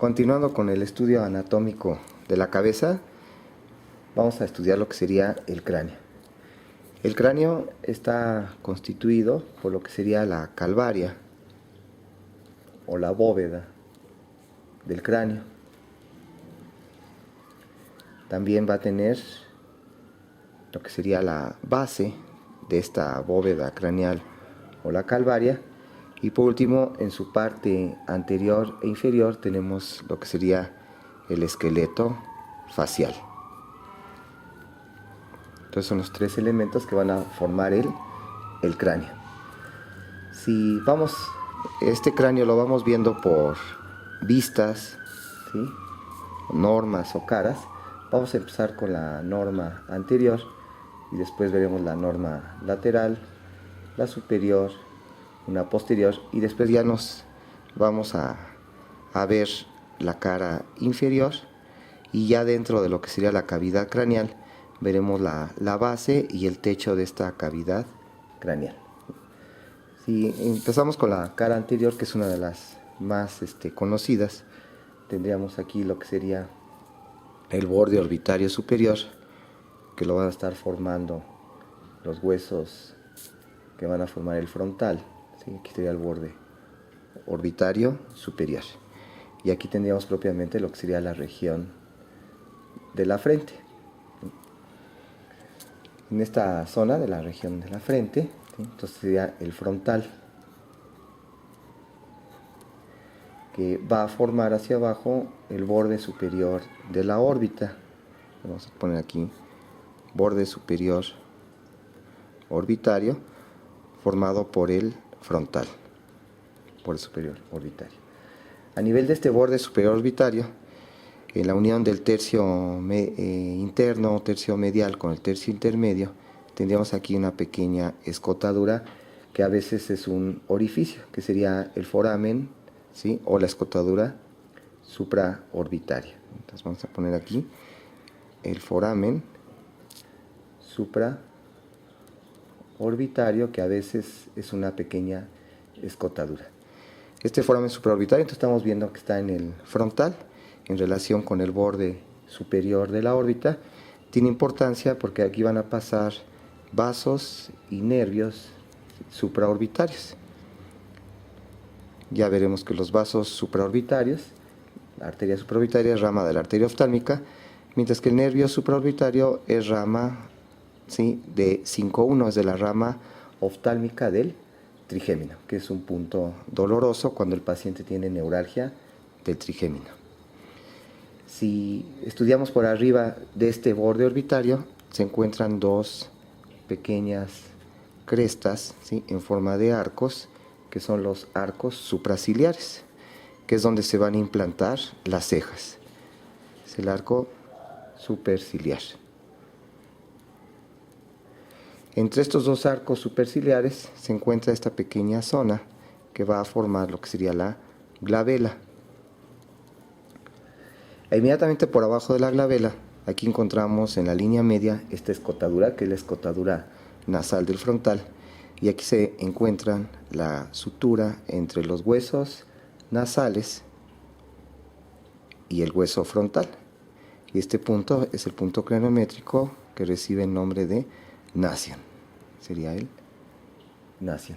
Continuando con el estudio anatómico de la cabeza, vamos a estudiar lo que sería el cráneo. El cráneo está constituido por lo que sería la calvaria o la bóveda del cráneo. También va a tener lo que sería la base de esta bóveda craneal o la calvaria. Y por último, en su parte anterior e inferior tenemos lo que sería el esqueleto facial. Entonces son los tres elementos que van a formar el cráneo. Si vamos, este cráneo lo vamos viendo por vistas, ¿sí?, normas o caras. Vamos a empezar con la norma anterior y después veremos la norma lateral, la superior, una posterior, y después ya nos vamos a ver la cara inferior, y ya dentro de lo que sería la cavidad craneal veremos la base y el techo de esta cavidad craneal. Si empezamos con la cara anterior, que es una de las más conocidas, tendríamos aquí lo que sería el borde orbitario superior, que lo van a estar formando los huesos que van a formar el frontal. ¿Sí? Aquí sería el borde orbitario superior, y aquí tendríamos propiamente lo que sería la región de la frente. En esta zona de la región de la frente, ¿sí?, entonces sería el frontal, que va a formar hacia abajo el borde superior de la órbita. Vamos a poner aquí borde superior orbitario formado por el frontal, borde superior orbitario. A nivel de este borde superior orbitario, en la unión del tercio interno o tercio medial con el tercio intermedio, tendríamos aquí una pequeña escotadura que a veces es un orificio, que sería el foramen, ¿sí?, o la escotadura supraorbitaria. Entonces vamos a poner aquí el foramen supraorbitario, que a veces es una pequeña escotadura. Este foramen supraorbitario, entonces estamos viendo que está en el frontal, en relación con el borde superior de la órbita. Tiene importancia porque aquí van a pasar vasos y nervios supraorbitarios. Ya veremos que los vasos supraorbitarios, la arteria supraorbitaria es rama de la arteria oftálmica, mientras que el nervio supraorbitario es rama, ¿sí?, de 5-1, es de la rama oftálmica del trigémino, que es un punto doloroso cuando el paciente tiene neuralgia del trigémino. Si estudiamos por arriba de este borde orbitario, se encuentran dos pequeñas crestas, ¿sí?, en forma de arcos, que son los arcos supraciliares, que es donde se van a implantar las cejas. Es el arco superciliar. Entre estos dos arcos superciliares se encuentra esta pequeña zona que va a formar lo que sería la glabela. E inmediatamente por abajo de la glabela, aquí encontramos en la línea media esta escotadura, que es la escotadura nasal del frontal, y aquí se encuentra la sutura entre los huesos nasales y el hueso frontal. Y este punto es el punto craniométrico que recibe el nombre de nasion. Sería el nasion.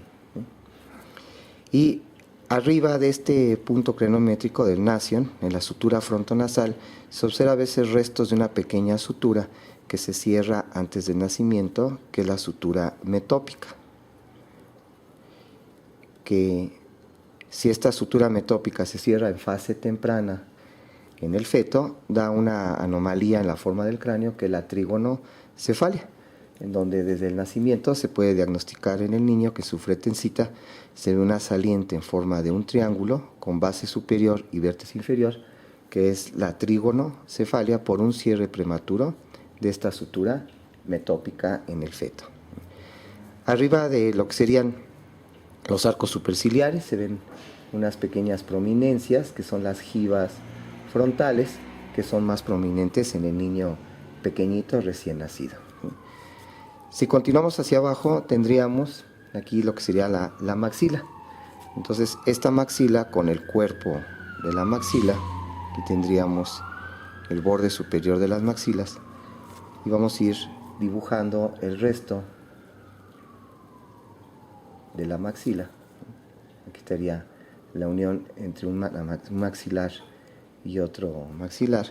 Y arriba de este punto craniométrico del nasion, en la sutura frontonasal, se observa a veces restos de una pequeña sutura que se cierra antes del nacimiento, que es la sutura metópica. Que si esta sutura metópica se cierra en fase temprana en el feto, da una anomalía en la forma del cráneo, que es la trígonocefalia, en donde desde el nacimiento se puede diagnosticar en el niño que sufre tensita. Se ve una saliente en forma de un triángulo con base superior y vértice inferior, que es la trígonocefalia por un cierre prematuro de esta sutura metópica en el feto. Arriba de lo que serían los arcos superciliares se ven unas pequeñas prominencias, que son las gibas frontales, que son más prominentes en el niño pequeñito recién nacido. Si continuamos hacia abajo, tendríamos aquí lo que sería la maxila. Entonces esta maxila, con el cuerpo de la maxila, Aquí tendríamos el borde superior de las maxilas y vamos a ir dibujando el resto de la maxila. Aquí estaría la unión entre un maxilar y otro maxilar.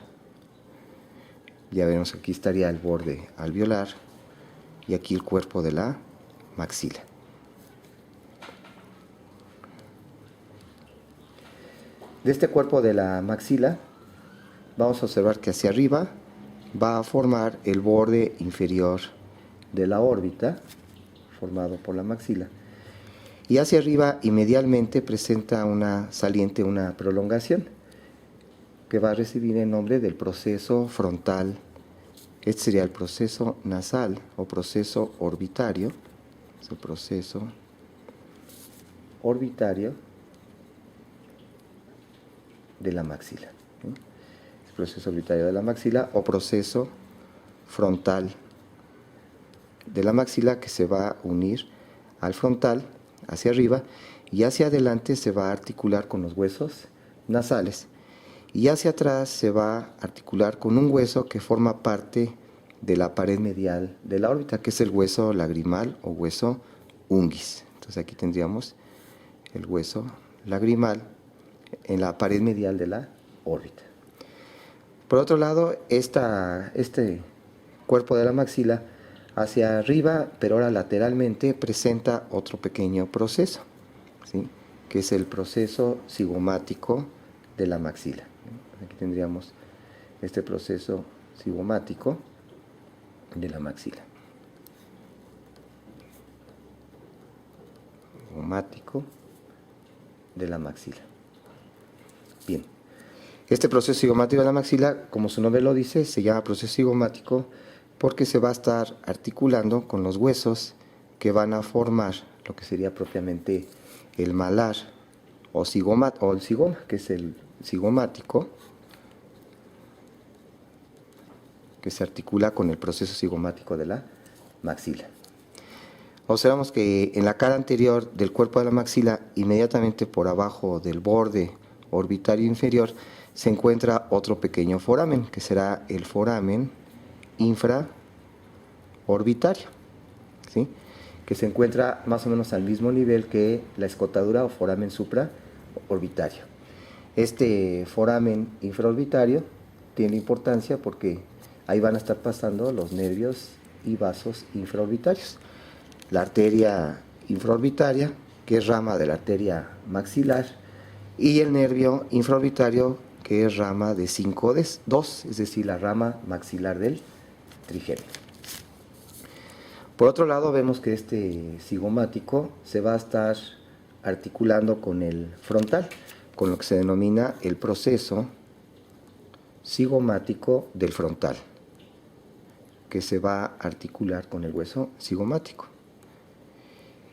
Ya vemos que aquí estaría el borde alveolar y aquí el cuerpo de la maxila. De este cuerpo de la maxila vamos a observar que hacia arriba va a formar el borde inferior de la órbita formado por la maxila, y hacia arriba y medialmente presenta una saliente, una prolongación que va a recibir el nombre del proceso frontal. Este sería el proceso nasal o proceso orbitario. Es el proceso orbitario de la maxila. El proceso orbitario de la maxila o proceso frontal de la maxila, que se va a unir al frontal hacia arriba y hacia adelante se va a articular con los huesos nasales, y hacia atrás se va a articular con un hueso que forma parte de la pared medial de la órbita, que es el hueso lagrimal o hueso unguis. Entonces aquí tendríamos el hueso lagrimal en la pared medial de la órbita. Por otro lado, este cuerpo de la maxila hacia arriba, pero ahora lateralmente, presenta otro pequeño proceso, ¿sí?, que es el proceso cigomático de la maxila. Aquí tendríamos este proceso cigomático de la maxila. Cigomático de la maxila. Bien. Este proceso cigomático de la maxila, como su nombre lo dice, se llama proceso cigomático porque se va a estar articulando con los huesos que van a formar lo que sería propiamente el malar o el cigoma, que es el cigomático, que se articula con el proceso cigomático de la maxila. Observamos que en la cara anterior del cuerpo de la maxila, inmediatamente por abajo del borde orbitario inferior, se encuentra otro pequeño foramen, que será el foramen infraorbitario, ¿sí?, que se encuentra más o menos al mismo nivel que la escotadura o foramen supraorbitario. Este foramen infraorbitario tiene importancia porque ahí van a estar pasando los nervios y vasos infraorbitarios. La arteria infraorbitaria, que es rama de la arteria maxilar, y el nervio infraorbitario, que es rama de 5-2, es decir, la rama maxilar del trigémino. Por otro lado, vemos que este cigomático se va a estar articulando con el frontal, con lo que se denomina el proceso cigomático del frontal, que se va a articular con el hueso cigomático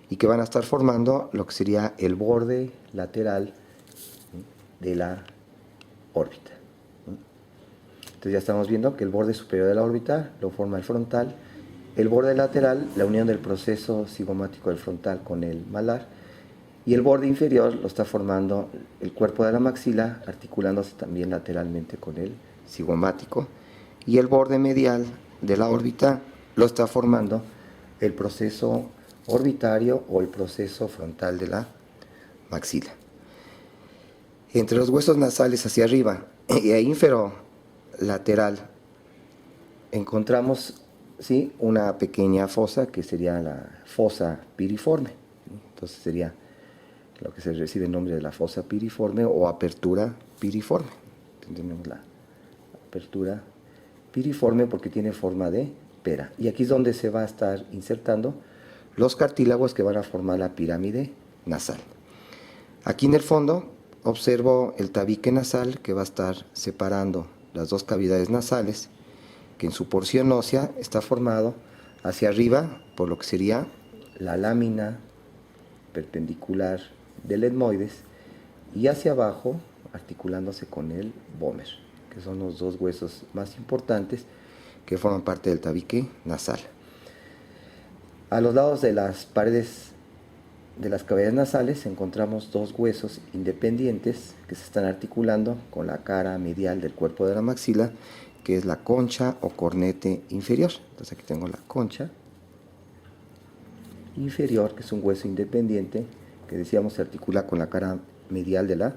y que van a estar formando lo que sería el borde lateral de la órbita. Entonces ya estamos viendo que el borde superior de la órbita lo forma el frontal, el borde lateral, la unión del proceso cigomático del frontal con el malar, y el borde inferior lo está formando el cuerpo de la maxila, articulándose también lateralmente con el cigomático, y el borde medial de la órbita lo está formando el proceso orbitario o el proceso frontal de la maxila. Entre los huesos nasales hacia arriba y inferolateral encontramos, ¿sí?, una pequeña fosa que sería la fosa piriforme. Entonces sería lo que se recibe el nombre de la fosa piriforme o apertura piriforme. Tenemos la apertura piriforme porque tiene forma de pera. Y aquí es donde se va a estar insertando los cartílagos que van a formar la pirámide nasal. Aquí en el fondo observo el tabique nasal que va a estar separando las dos cavidades nasales, que en su porción ósea está formado hacia arriba por lo que sería la lámina perpendicular del etmoides y hacia abajo articulándose con el vómer, que son los dos huesos más importantes que forman parte del tabique nasal. A los lados de las paredes de las cavidades nasales encontramos dos huesos independientes que se están articulando con la cara medial del cuerpo de la maxila, que es la concha o cornete inferior. Entonces aquí tengo la concha inferior, que es un hueso independiente que decíamos se articula con la cara medial de la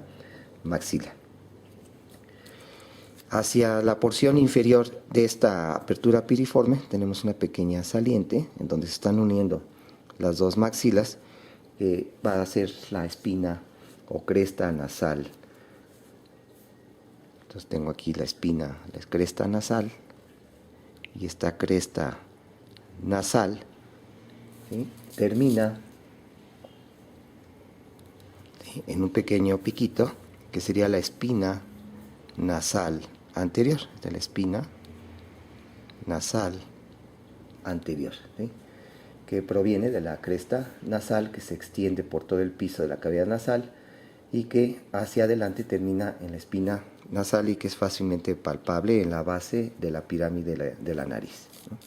maxila. Hacia la porción inferior de esta apertura piriforme tenemos una pequeña saliente en donde se están uniendo las dos maxilas, que va a ser la espina o cresta nasal. Entonces tengo aquí la espina, la cresta nasal, y esta cresta nasal, ¿sí?, termina, ¿sí?, en un pequeño piquito que sería la espina nasal anterior. Esta es la espina nasal anterior, ¿sí?, que proviene de la cresta nasal, que se extiende por todo el piso de la cavidad nasal y que hacia adelante termina en la espina nasal y que es fácilmente palpable en la base de la pirámide de la nariz, ¿no?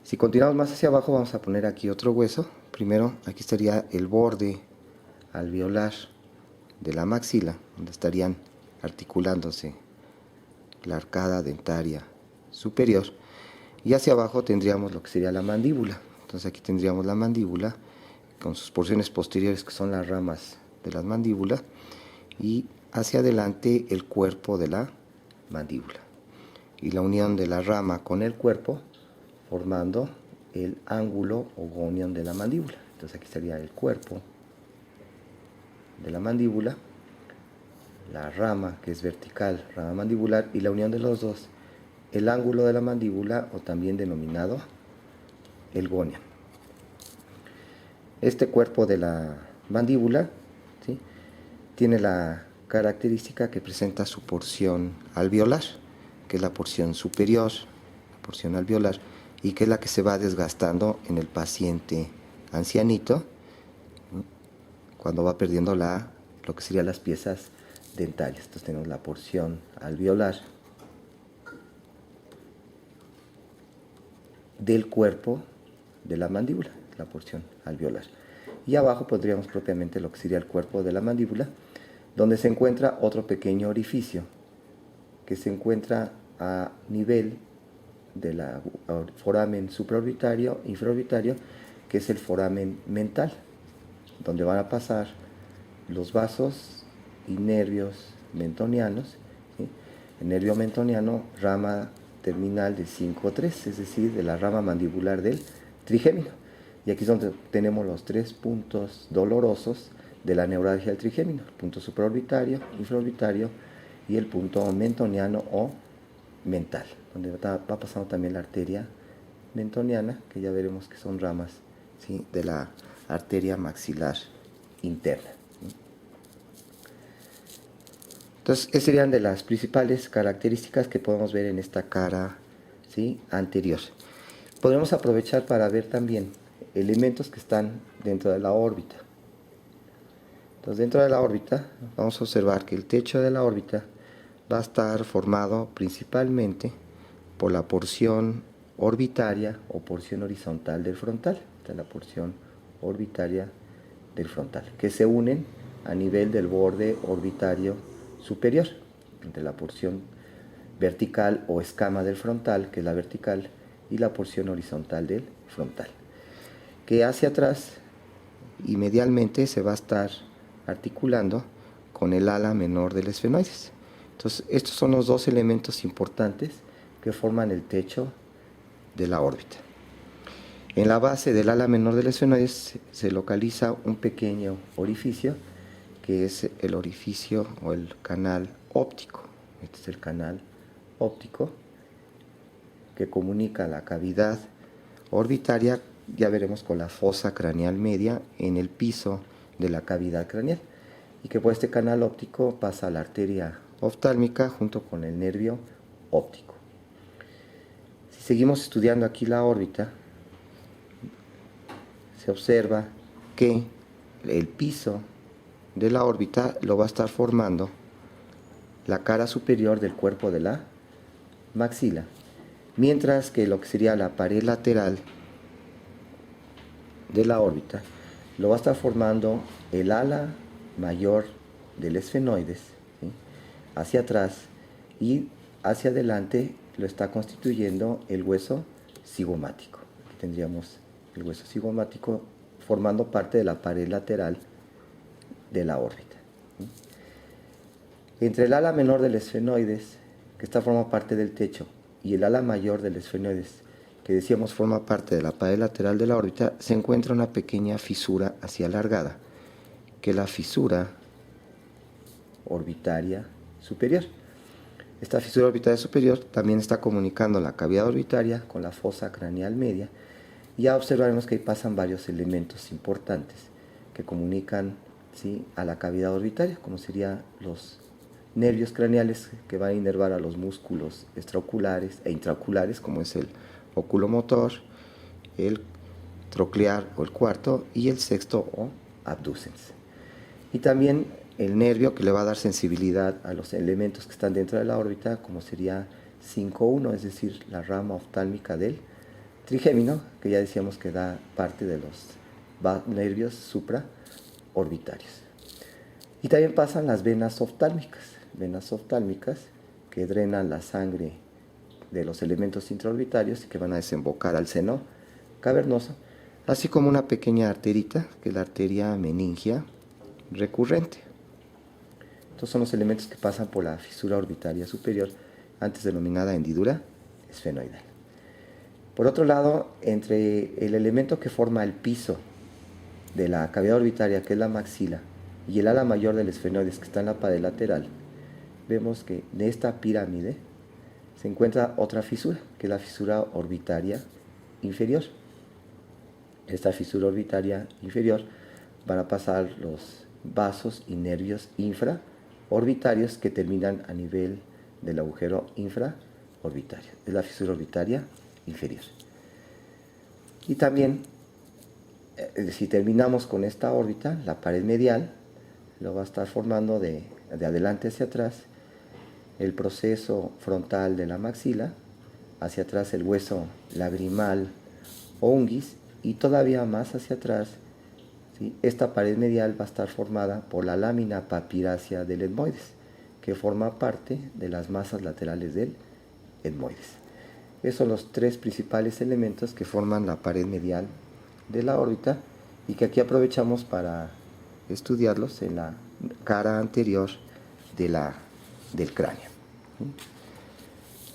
Si continuamos más hacia abajo, vamos a poner aquí otro hueso. Primero, aquí estaría el borde alveolar de la maxila, donde estarían articulándose la arcada dentaria superior, y hacia abajo tendríamos lo que sería la mandíbula. Entonces aquí tendríamos la mandíbula con sus porciones posteriores, que son las ramas de la mandíbula, y hacia adelante el cuerpo de la mandíbula, y la unión de la rama con el cuerpo formando el ángulo o gonión de la mandíbula. Entonces aquí sería el cuerpo de la mandíbula, la rama que es vertical, rama mandibular, y la unión de los dos, el ángulo de la mandíbula, o también denominado el gonion. Este cuerpo de la mandíbula, ¿sí?, tiene la característica que presenta su porción alveolar, que es la porción superior, la porción alveolar, y que es la que se va desgastando en el paciente ancianito, ¿sí?, cuando va perdiendo lo que serían las piezas dentarias. Entonces tenemos la porción alveolar del cuerpo de la mandíbula, la porción alveolar. Y abajo pondríamos propiamente lo que sería el cuerpo de la mandíbula, donde se encuentra otro pequeño orificio que se encuentra a nivel del foramen supraorbitario, infraorbitario, que es el foramen mental, donde van a pasar los vasos y nervios mentonianos, ¿sí? El nervio mentoniano, rama terminal de 5-3, es decir, de la rama mandibular del trigémino. Y aquí es donde tenemos los tres puntos dolorosos de la neuralgia del trigémino: el punto supraorbitario, infraorbitario y el punto mentoniano o mental, donde va pasando también la arteria mentoniana, que ya veremos que son ramas, ¿sí?, de la arteria maxilar interna. Entonces, esas serían de las principales características que podemos ver en esta cara, ¿sí?, anterior. Podemos aprovechar para ver también elementos que están dentro de la órbita. Entonces, dentro de la órbita vamos a observar que el techo de la órbita va a estar formado principalmente por la porción orbitaria o porción horizontal del frontal. Esta es la porción orbitaria del frontal, que se unen a nivel del borde orbitario superior, entre la porción vertical o escama del frontal, que es la vertical, y la porción horizontal del frontal, que hacia atrás y medialmente se va a estar articulando con el ala menor del esfenoides. Entonces, estos son los dos elementos importantes que forman el techo de la órbita. En la base del ala menor del esfenoides se localiza un pequeño orificio, que es el orificio o el canal óptico. Este es el canal óptico que comunica la cavidad orbitaria, ya veremos, con la fosa craneal media en el piso de la cavidad craneal, y que por este canal óptico pasa la arteria oftálmica junto con el nervio óptico. Si seguimos estudiando aquí la órbita, se observa que el piso de la órbita lo va a estar formando la cara superior del cuerpo de la maxila, mientras que lo que sería la pared lateral de la órbita lo va a estar formando el ala mayor del esfenoides, ¿sí?, hacia atrás, y hacia adelante lo está constituyendo el hueso cigomático. Aquí tendríamos el hueso cigomático formando parte de la pared lateral de la órbita. Entre el ala menor del esfenoides, que está forma parte del techo, y el ala mayor del esfenoides, que decíamos forma parte de la pared lateral de la órbita, se encuentra una pequeña fisura así alargada, que es la fisura orbitaria superior. Esta fisura orbitaria superior también está comunicando la cavidad orbitaria con la fosa craneal media, y ya observaremos que ahí pasan varios elementos importantes que comunican, ¿sí?, a la cavidad orbitaria, como serían los nervios craneales que van a inervar a los músculos extraoculares e intraoculares, como es el oculomotor, el troclear o el cuarto, y el sexto o abducens. Y también el nervio que le va a dar sensibilidad a los elementos que están dentro de la órbita, como sería 5.1, es decir, la rama oftálmica del trigémino, que ya decíamos que da parte de los nervios supraorbitarios. Y también pasan las venas oftálmicas que drenan la sangre de los elementos intraorbitarios y que van a desembocar al seno cavernoso, así como una pequeña arterita, que es la arteria meningia recurrente. Estos son los elementos que pasan por la fisura orbitaria superior, antes denominada hendidura esfenoidal. Por otro lado, entre el elemento que forma el piso de la cavidad orbitaria, que es la maxila, y el ala mayor del esfenoides, que está en la pared lateral, vemos que de esta pirámide se encuentra otra fisura, que es la fisura orbitaria inferior. Esta fisura orbitaria inferior van a pasar los vasos y nervios infraorbitarios que terminan a nivel del agujero infraorbitario. Es la fisura orbitaria inferior. Y también, si terminamos con esta órbita, la pared medial lo va a estar formando de adelante hacia atrás el proceso frontal de la maxila, hacia atrás el hueso lagrimal o unguis, y todavía más hacia atrás, ¿sí?, esta pared medial va a estar formada por la lámina papirácea del etmoides, que forma parte de las masas laterales del etmoides. Esos son los tres principales elementos que forman la pared medial de la órbita, y que aquí aprovechamos para estudiarlos en la cara anterior del cráneo.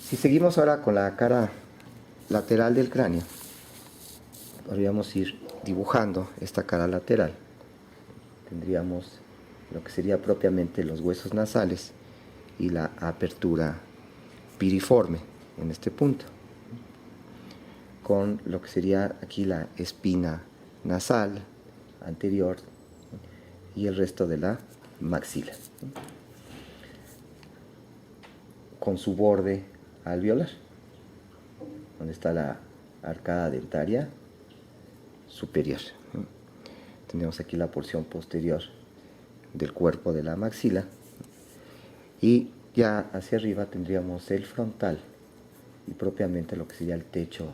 Si seguimos ahora con la cara lateral del cráneo, podríamos ir dibujando esta cara lateral. Tendríamos lo que sería propiamente los huesos nasales y la apertura piriforme en este punto, con lo que sería aquí la espina nasal anterior y el resto de la maxila, con su borde alveolar, donde está la arcada dentaria superior. Tenemos aquí la porción posterior del cuerpo de la maxila, y ya hacia arriba tendríamos el frontal y propiamente lo que sería el techo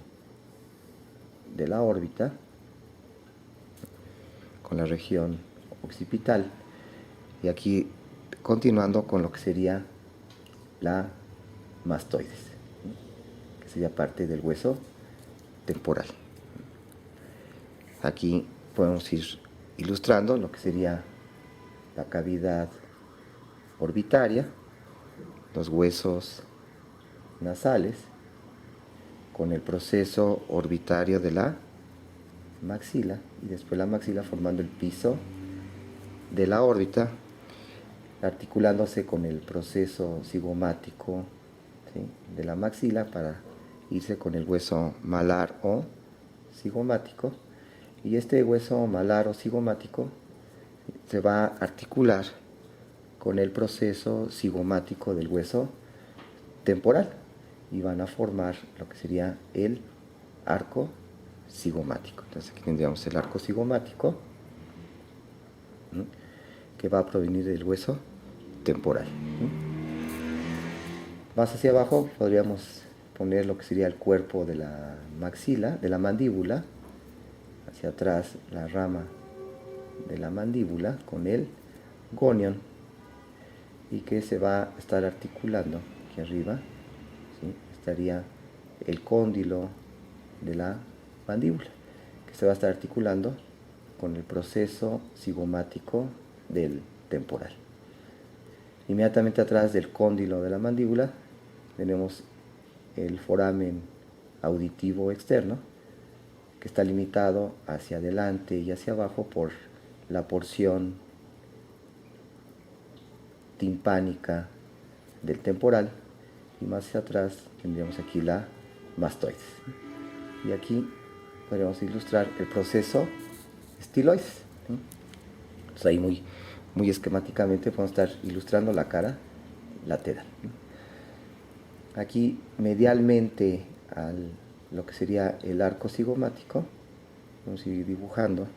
de la órbita, con la región occipital, y aquí continuando con lo que sería la mastoides, que sería parte del hueso temporal. Aquí podemos ir ilustrando lo que sería la cavidad orbitaria, los huesos nasales, con el proceso orbitario de la maxila, y después la maxila formando el piso de la órbita, articulándose con el proceso cigomático, ¿sí?, de la maxila para irse con el hueso malar o cigomático, y este hueso malar o cigomático se va a articular con el proceso cigomático del hueso temporal, y van a formar lo que sería el arco cigomático. Entonces aquí tendríamos el arco cigomático, que va a provenir del hueso temporal. Más hacia abajo podríamos poner lo que sería el cuerpo de la maxila, de la mandíbula, hacia atrás la rama de la mandíbula con el gonion, y que se va a estar articulando aquí arriba, ¿sí? Estaría el cóndilo de la mandíbula, que se va a estar articulando con el proceso cigomático del temporal. Inmediatamente atrás del cóndilo de la mandíbula tenemos el foramen auditivo externo, que está limitado hacia adelante y hacia abajo por la porción timpánica del temporal, y más hacia atrás tendríamos aquí la mastoides. Y aquí podemos ilustrar el proceso estiloides. Entonces ahí muy esquemáticamente podemos estar ilustrando la cara lateral. Aquí medialmente a lo que sería el arco cigomático, vamos a ir dibujando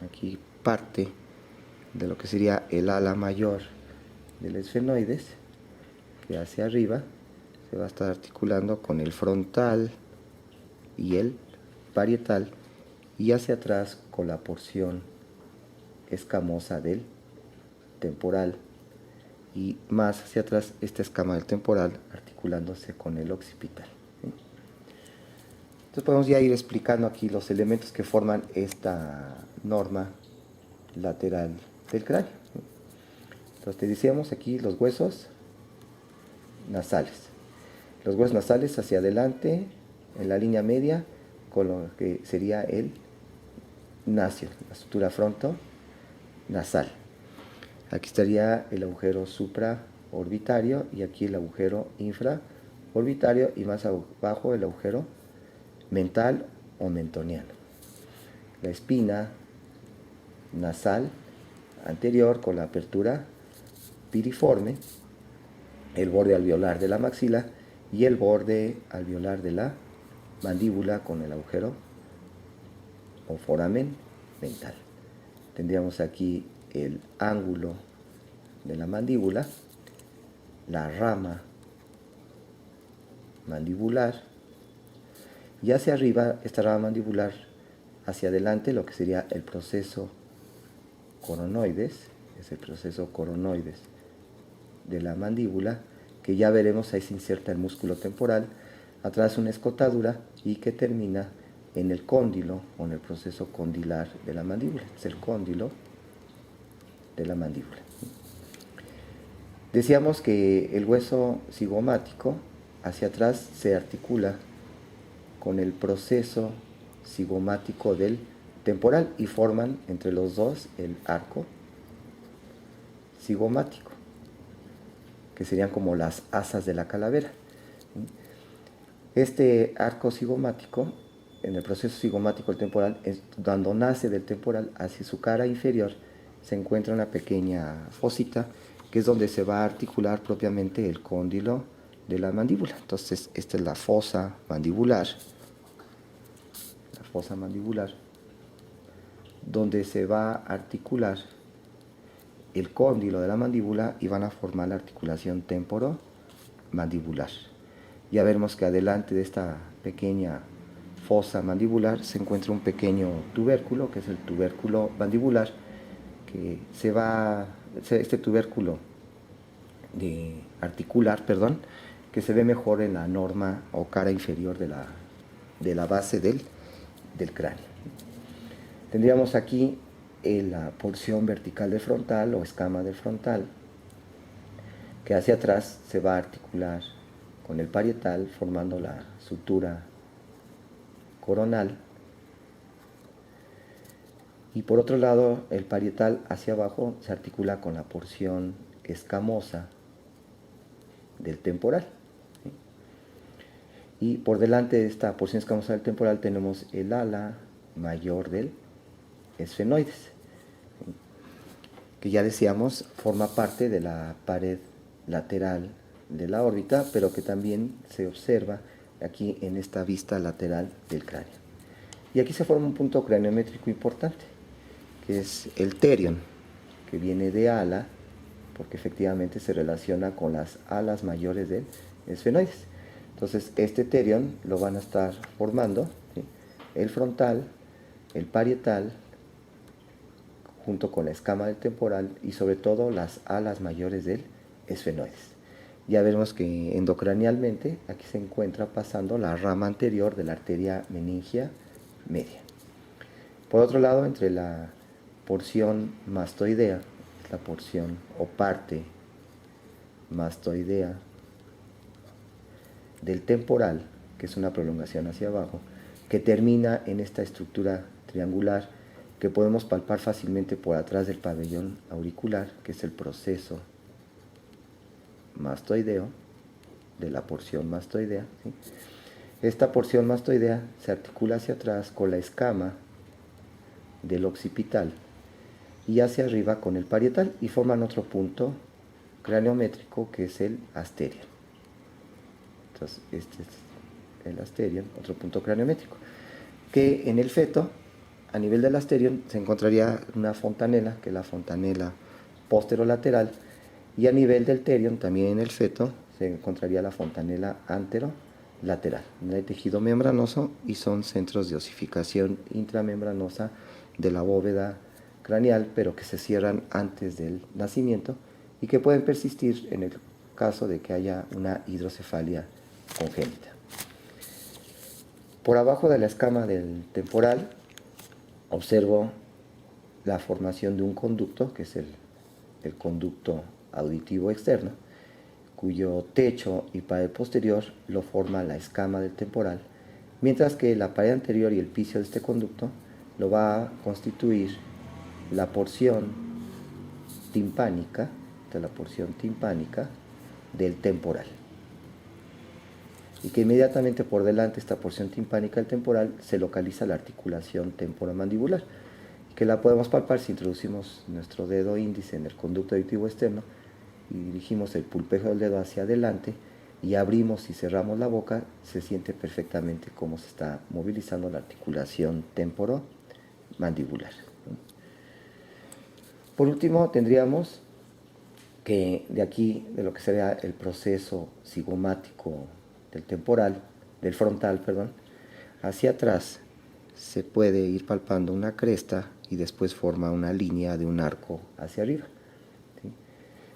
aquí parte de lo que sería el ala mayor del esfenoides, que hacia arriba se va a estar articulando con el frontal y el parietal, y hacia atrás con la porción escamosa del temporal, y más hacia atrás esta escama del temporal articulándose con el occipital. Entonces podemos ya ir explicando aquí los elementos que forman esta norma lateral del cráneo. Entonces te decíamos aquí los huesos nasales. Los huesos nasales hacia adelante en la línea media con lo que sería el nacio, la estructura fronto-nasal. Aquí estaría el agujero supraorbitario y aquí el agujero infraorbitario, y más abajo el agujero mental o mentoniano. La espina nasal anterior con la apertura piriforme, el borde alveolar de la maxila y el borde alveolar de la mandíbula con el agujero o foramen mental. Tendríamos aquí el ángulo de la mandíbula, la rama mandibular, y hacia arriba esta rama mandibular, hacia adelante lo que sería el proceso coronoides, es el proceso coronoides de la mandíbula, que ya veremos ahí se inserta el músculo temporal, atrás una escotadura, y que termina en el cóndilo o en el proceso condilar de la mandíbula. Es el cóndilo de la mandíbula. Decíamos que el hueso cigomático hacia atrás se articula con el proceso cigomático del temporal y forman entre los dos el arco cigomático, que serían como las asas de la calavera. Este arco cigomático, en el proceso cigomático del temporal, es cuando nace del temporal hacia su cara inferior, se encuentra una pequeña fosita, que es donde se va a articular propiamente el cóndilo de la mandíbula. Entonces, esta es la fosa mandibular, donde se va a articular el cóndilo de la mandíbula y van a formar la articulación temporomandibular. Ya vemos que adelante de esta pequeña fosa mandibular se encuentra un pequeño tubérculo, que es el tubérculo mandibular, que este tubérculo articular, que se ve mejor en la norma o cara inferior de la base del cráneo. Tendríamos aquí la porción vertical del frontal o escama del frontal, que hacia atrás se va a articular con el parietal formando la sutura coronal, y por otro lado el parietal hacia abajo se articula con la porción escamosa del temporal. Y por delante de esta porción escamosa del temporal tenemos el ala mayor del esfenoides, que ya decíamos forma parte de la pared lateral de la órbita, pero que también se observa aquí en esta vista lateral del cráneo. Y aquí se forma un punto craniométrico importante, que es el terion, que viene de ala, porque efectivamente se relaciona con las alas mayores del esfenoides. Entonces este terion lo van a estar formando, ¿sí?, el frontal, el parietal, junto con la escama del temporal y sobre todo las alas mayores del esfenoides. Ya vemos que endocranialmente aquí se encuentra pasando la rama anterior de la arteria meningia media. Por otro lado, entre la porción mastoidea, la porción o parte mastoidea del temporal, que es una prolongación hacia abajo, que termina en esta estructura triangular que podemos palpar fácilmente por atrás del pabellón auricular, que es el proceso mastoideo, de la porción mastoidea, ¿sí? Esta porción mastoidea se articula hacia atrás con la escama del occipital y hacia arriba con el parietal y forman otro punto craneométrico que es el asterion. Entonces, este es el asterion, otro punto craneométrico, que en el feto, a nivel del asterion, se encontraría una fontanela, que es la fontanela posterolateral, y a nivel del terion, también en el feto, se encontraría la fontanela anterolateral. No hay tejido membranoso y son centros de osificación intramembranosa de la bóveda craneal, pero que se cierran antes del nacimiento y que pueden persistir en el caso de que haya una hidrocefalia congénita. Por abajo de la escama del temporal observo la formación de un conducto, que es el conducto auditivo externo, cuyo techo y pared posterior lo forma la escama del temporal, mientras que la pared anterior y el piso de este conducto lo va a constituir la porción timpánica, del temporal. Y que inmediatamente por delante esta porción timpánica del temporal se localiza la articulación temporomandibular, que la podemos palpar si introducimos nuestro dedo índice en el conducto auditivo externo y dirigimos el pulpejo del dedo hacia adelante y abrimos y cerramos la boca, se siente perfectamente cómo se está movilizando la articulación temporomandibular. Por último, tendríamos que de aquí, de lo que sería el proceso cigomático del frontal, hacia atrás se puede ir palpando una cresta y después forma una línea de un arco hacia arriba, ¿sí?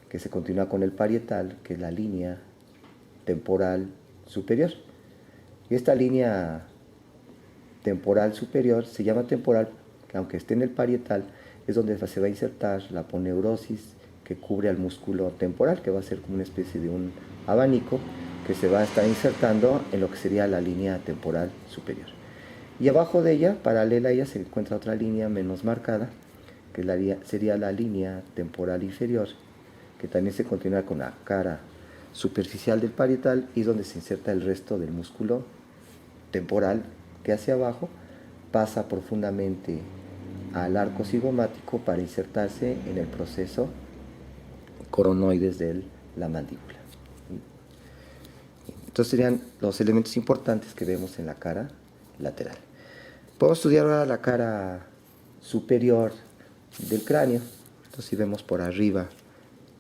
Que se continúa con el parietal, que es la línea temporal superior. Y esta línea temporal superior se llama temporal, que aunque esté en el parietal, es donde se va a insertar la aponeurosis que cubre al músculo temporal, que va a ser como una especie de un abanico que se va a estar insertando en lo que sería la línea temporal superior. Y abajo de ella, paralela a ella, se encuentra otra línea menos marcada, que sería la línea temporal inferior, que también se continúa con la cara superficial del parietal y donde se inserta el resto del músculo temporal, que hacia abajo pasa profundamente al arco cigomático para insertarse en el proceso coronoides de la mandíbula. Entonces serían los elementos importantes que vemos en la cara lateral. Podemos estudiar ahora la cara superior del cráneo. Entonces si vemos por arriba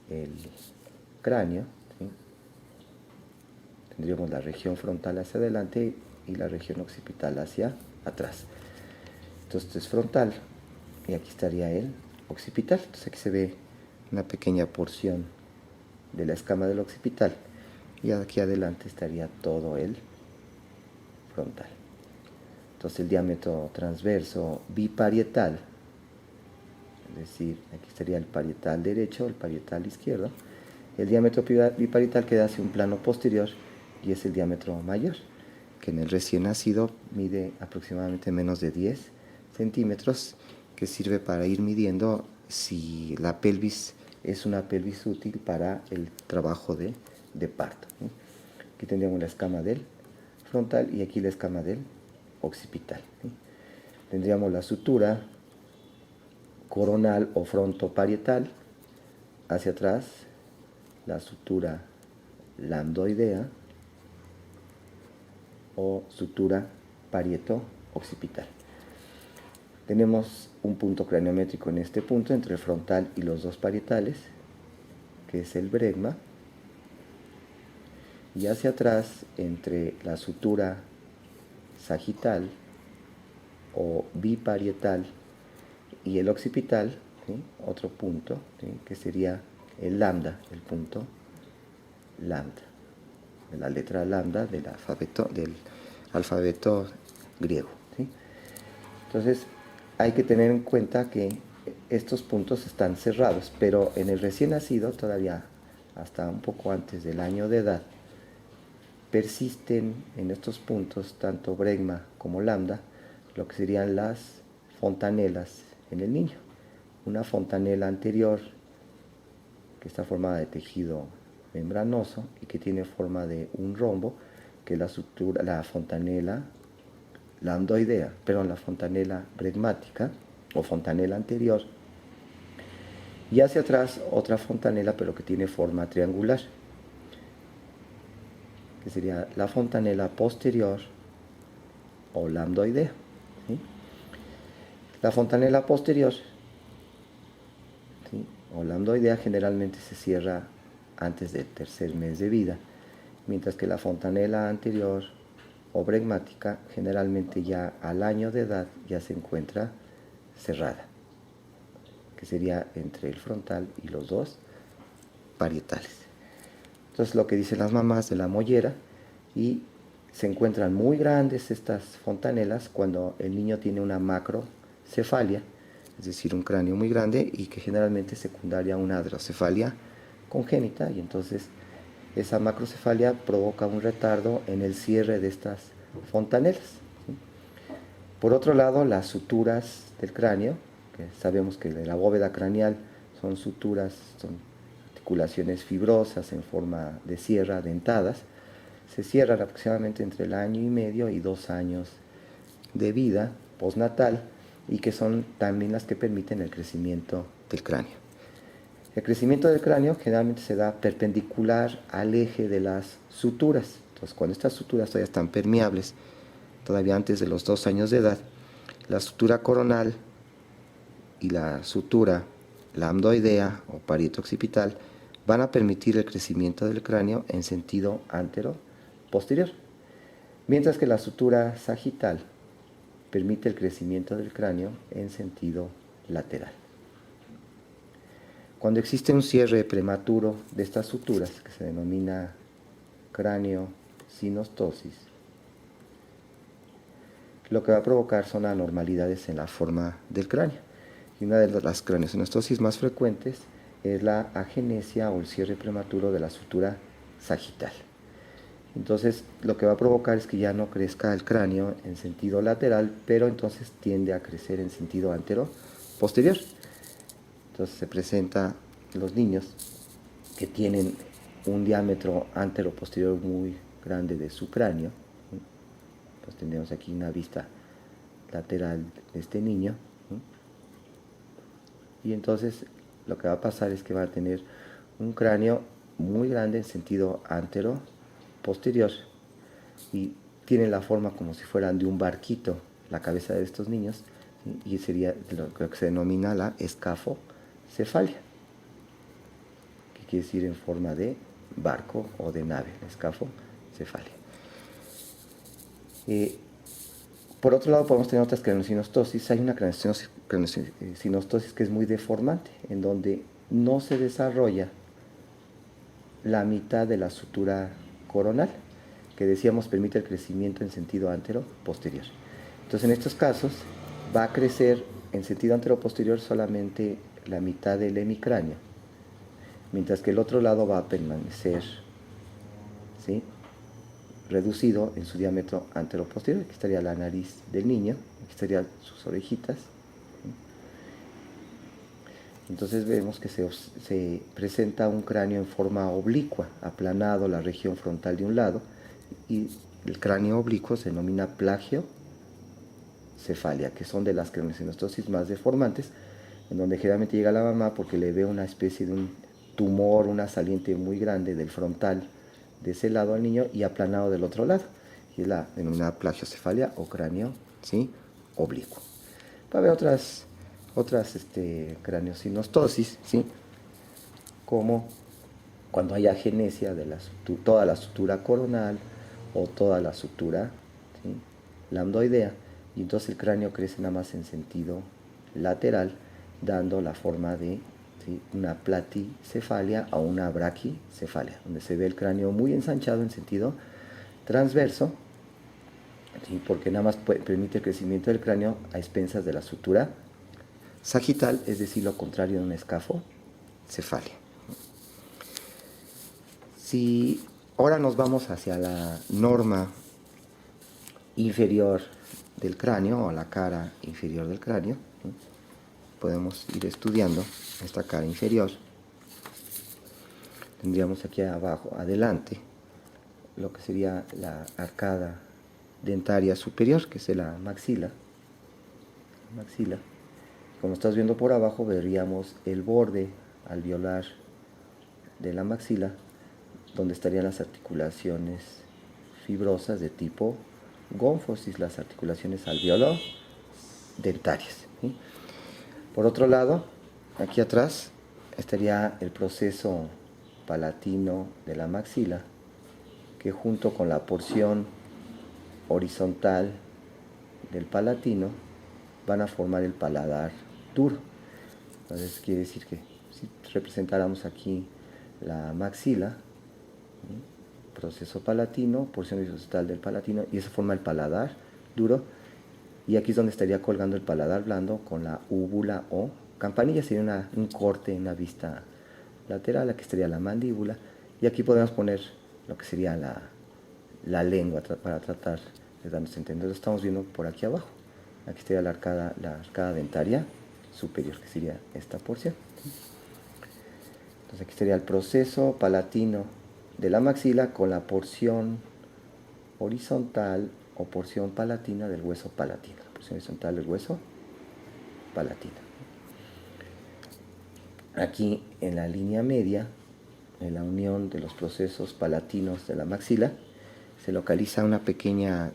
el cráneo, ¿sí? Tendríamos la región frontal hacia adelante y la región occipital hacia atrás. Entonces esto es frontal y aquí estaría el occipital. Entonces aquí se ve una pequeña porción de la escama del occipital y aquí adelante estaría todo el frontal. Entonces el diámetro transverso biparietal, es decir, aquí estaría el parietal derecho, el parietal izquierdo, el diámetro biparietal queda hacia un plano posterior y es el diámetro mayor, que en el recién nacido mide aproximadamente menos de 10 centímetros, que sirve para ir midiendo si la pelvis es una pelvis útil para el trabajo de parto, ¿sí? Aquí tendríamos la escama del frontal y aquí la escama del occipital, ¿sí? Tendríamos la sutura coronal o frontoparietal hacia atrás, la sutura lambdoidea o sutura parieto-occipital. Tenemos un punto craniométrico en este punto entre el frontal y los dos parietales, que es el bregma, y hacia atrás entre la sutura sagital o biparietal y el occipital, ¿sí? Otro punto, ¿sí? Que sería el lambda, el punto lambda, de la letra lambda del alfabeto griego, ¿sí? Entonces hay que tener en cuenta que estos puntos están cerrados, pero en el recién nacido, todavía hasta un poco antes del año de edad, persisten en estos puntos, tanto bregma como lambda, lo que serían las fontanelas en el niño. Una fontanela anterior que está formada de tejido membranoso y que tiene forma de un rombo, que es la fontanela lambdoidea, pero la fontanela bregmática o fontanela anterior, y hacia atrás otra fontanela pero que tiene forma triangular, que sería la fontanela posterior o lambdoidea, ¿sí? La fontanela posterior, ¿sí? O lambdoidea generalmente se cierra antes del tercer mes de vida, mientras que la fontanela anterior o bregmática generalmente ya al año de edad ya se encuentra cerrada, que sería entre el frontal y los dos parietales. Entonces lo que dicen las mamás de la mollera, y se encuentran muy grandes estas fontanelas cuando el niño tiene una macrocefalia, es decir, un cráneo muy grande y que generalmente es secundaria a una hidrocefalia congénita, y entonces esa macrocefalia provoca un retardo en el cierre de estas fontanelas, ¿sí? Por otro lado, las suturas del cráneo, que sabemos que de la bóveda craneal son suturas, son articulaciones fibrosas en forma de sierra, dentadas, se cierran aproximadamente entre el año y medio y 2 años de vida postnatal, y que son también las que permiten el crecimiento del cráneo. El crecimiento del cráneo generalmente se da perpendicular al eje de las suturas. Entonces, cuando estas suturas todavía están permeables, todavía antes de los 2 años de edad, la sutura coronal y la sutura lambdoidea o parieto-occipital van a permitir el crecimiento del cráneo en sentido antero-posterior, mientras que la sutura sagital permite el crecimiento del cráneo en sentido lateral. Cuando existe un cierre prematuro de estas suturas, que se denomina cráneo-sinostosis, lo que va a provocar son anormalidades en la forma del cráneo. Y una de las craniosinostosis más frecuentes es la agenesia o el cierre prematuro de la sutura sagital. Entonces, lo que va a provocar es que ya no crezca el cráneo en sentido lateral, pero entonces tiende a crecer en sentido antero-posterior. Entonces se presenta en los niños que tienen un diámetro antero-posterior muy grande de su cráneo. Pues tenemos aquí una vista lateral de este niño, y entonces lo que va a pasar es que va a tener un cráneo muy grande en sentido antero-posterior, y tiene la forma como si fueran de un barquito la cabeza de estos niños, ¿sí? Y sería lo que se denomina la escafocefalia, que quiere decir en forma de barco o de nave, la escafocefalia. Por otro lado, podemos tener otras craniosinostosis. Hay una craniosinostosis que es muy deformante, en donde no se desarrolla la mitad de la sutura coronal, que decíamos permite el crecimiento en sentido antero-posterior. Entonces, en estos casos, va a crecer en sentido antero-posterior solamente la mitad del hemicráneo, mientras que el otro lado va a permanecer, ¿sí?, reducido en su diámetro antero-posterior. Aquí estaría la nariz del niño, aquí estarían sus orejitas. Entonces vemos que se presenta un cráneo en forma oblicua, aplanado la región frontal de un lado, y el cráneo oblicuo se denomina plagiocefalia, que son de las craniosinostosis más deformantes, en donde generalmente llega la mamá porque le ve una especie de un tumor, una saliente muy grande del frontal de ese lado al niño y aplanado del otro lado, y es la denominada plagiocefalia o cráneo, ¿sí?, oblicuo. Va a haber otras craniosinostosis, ¿sí?, como cuando hay agenesia de toda la sutura coronal o toda la sutura, ¿sí?, lambdoidea, y entonces el cráneo crece nada más en sentido lateral, dando la forma de, ¿sí?, una platicefalia o una braquicefalia, donde se ve el cráneo muy ensanchado en sentido transverso, ¿sí?, porque nada más permite el crecimiento del cráneo a expensas de la sutura sagital, es decir, lo contrario de una escafocefalia. Si ahora nos vamos hacia la norma inferior del cráneo, o la cara inferior del cráneo, ¿sí?, podemos ir estudiando esta cara inferior. Tendríamos aquí abajo, adelante, lo que sería la arcada dentaria superior, que es la maxila. Como estás viendo por abajo, veríamos el borde alveolar de la maxila, donde estarían las articulaciones fibrosas de tipo gónfosis, las articulaciones alveolo-dentarias, ¿sí? Por otro lado, aquí atrás estaría el proceso palatino de la maxila, que junto con la porción horizontal del palatino van a formar el paladar duro. Entonces quiere decir que si representáramos aquí la maxila, ¿sí?, proceso palatino, porción horizontal del palatino, y eso forma el paladar duro, y aquí es donde estaría colgando el paladar blando con la úvula o campanilla. Sería un corte en la vista lateral. Aquí estaría la mandíbula, y aquí podemos poner lo que sería la lengua para tratar de darnos a entender. Lo estamos viendo por aquí abajo. Aquí estaría la arcada dentaria superior, que sería esta porción. Entonces aquí estaría el proceso palatino de la maxila con la porción horizontal o porción palatina del hueso palatino. La porción horizontal del hueso palatino. Aquí en la línea media, en la unión de los procesos palatinos de la maxila, se localiza una pequeña